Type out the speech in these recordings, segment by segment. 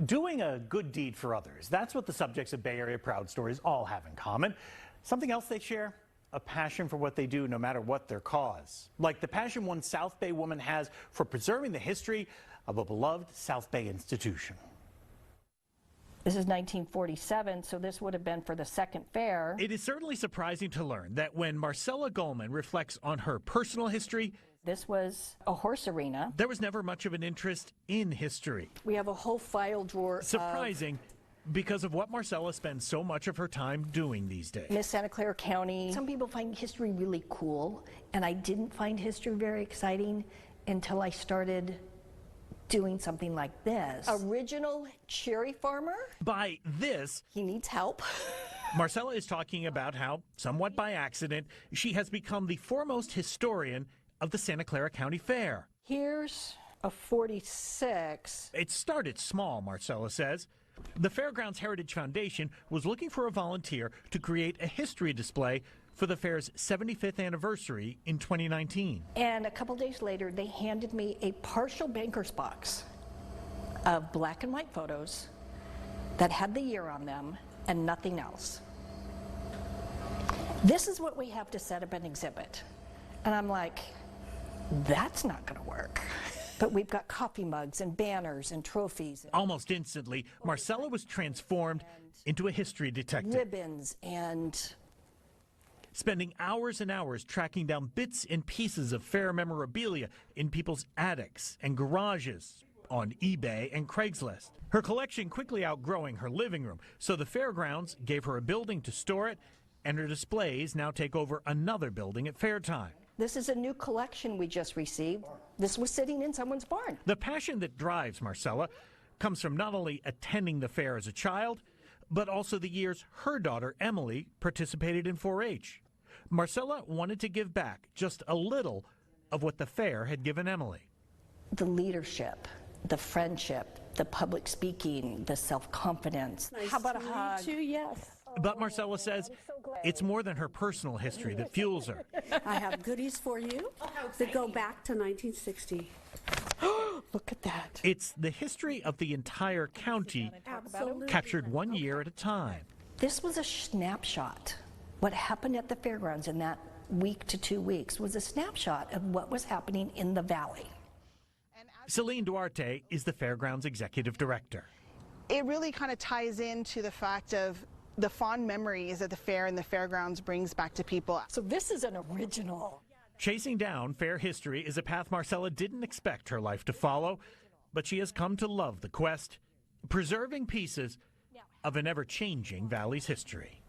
Doing a good deed for others. That's what the subjects of Bay Area Proud Stories all have in common. Something else they share? A passion for what they do, no matter what their cause. Like the passion one South Bay woman has for preserving the history of a beloved South Bay institution. This is 1947, so this would have been for the second fair. It is certainly surprising to learn that when Marcella Goldman reflects on her personal history, this was a horse arena. There was never much of an interest in history. We have a whole file drawer. Surprising because of what Marcella spends so much of her time doing these days. Miss Santa Clara County. Some people find history really cool, and I didn't find history very exciting until I started doing something like this. Original cherry farmer. By this, he needs help. Marcella is talking about how, somewhat by accident, she has become the foremost historian of the Santa Clara County Fair. Here's a 46. It started small, Marcella says. The Fairgrounds Heritage Foundation was looking for a volunteer to create a history display for the fair's 75th anniversary in 2019. And a couple days later, they handed me a partial banker's box of black and white photos that had the year on them and nothing else. This is what we have to set up an exhibit. And I'm like, that's not going to work. But we've got coffee mugs and banners and trophies. Almost instantly, Marcella was transformed into a history detective. Ribbons and spending hours and hours tracking down bits and pieces of fair memorabilia in people's attics and garages, on eBay and Craigslist. Her collection quickly outgrowing her living room, so the fairgrounds gave her a building to store it, and her displays now take over another building at fair time. This is a new collection we just received. This was sitting in someone's barn. The passion that drives Marcella comes from not only attending the fair as a child, but also the years her daughter Emily participated in 4-H. Marcella wanted to give back just a little of what the fair had given Emily. The leadership, the friendship, the public speaking, the self-confidence. Nice. How about a hug? Too, yes. But Marcella says it's more than her personal history that fuels her. I have goodies for you that go back to 1960. Look at that. It's the history of the entire county, Absolutely. captured one year at a time. This was a snapshot. What happened at the fairgrounds in that week to 2 weeks was a snapshot of what was happening in the valley. Celine Duarte is the fairgrounds executive director. It really kind of ties into the fact of the fond memories that the fair and the fairgrounds brings back to people. So this is an original. Chasing down fair history is a path Marcella didn't expect her life to follow, but she has come to love the quest, preserving pieces of an ever-changing valley's history.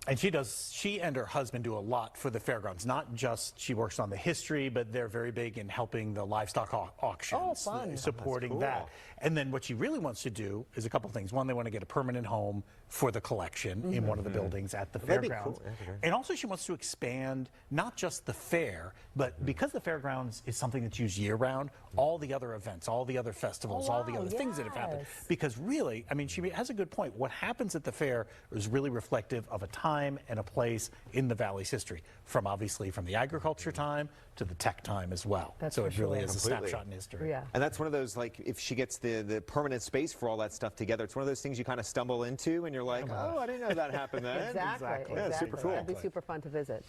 And she and her husband do a lot for the fairgrounds. Not just she works on the history, but they're very big in helping the livestock auctions, supporting that. And then what she really wants to do is a couple things. One, they want to get a permanent home for the collection in one of the buildings at the fairgrounds. Cool. Yeah, and also she wants to expand not just the fair, but because the fairgrounds is something that's used year-round, all the other events, all the other festivals, all the other things that have happened. Because really, I mean, she has a good point. What happens at the fair is really reflective of a time and a place in the valley's history, from obviously from the agriculture time to the tech time as well. So it really is a snapshot in history. Yeah. And that's one of those, like, if she gets the permanent space for all that stuff together, it's one of those things you kind of stumble into and you're like, oh, I didn't know that happened then. Exactly. Yeah, super cool. That'd be super fun to visit.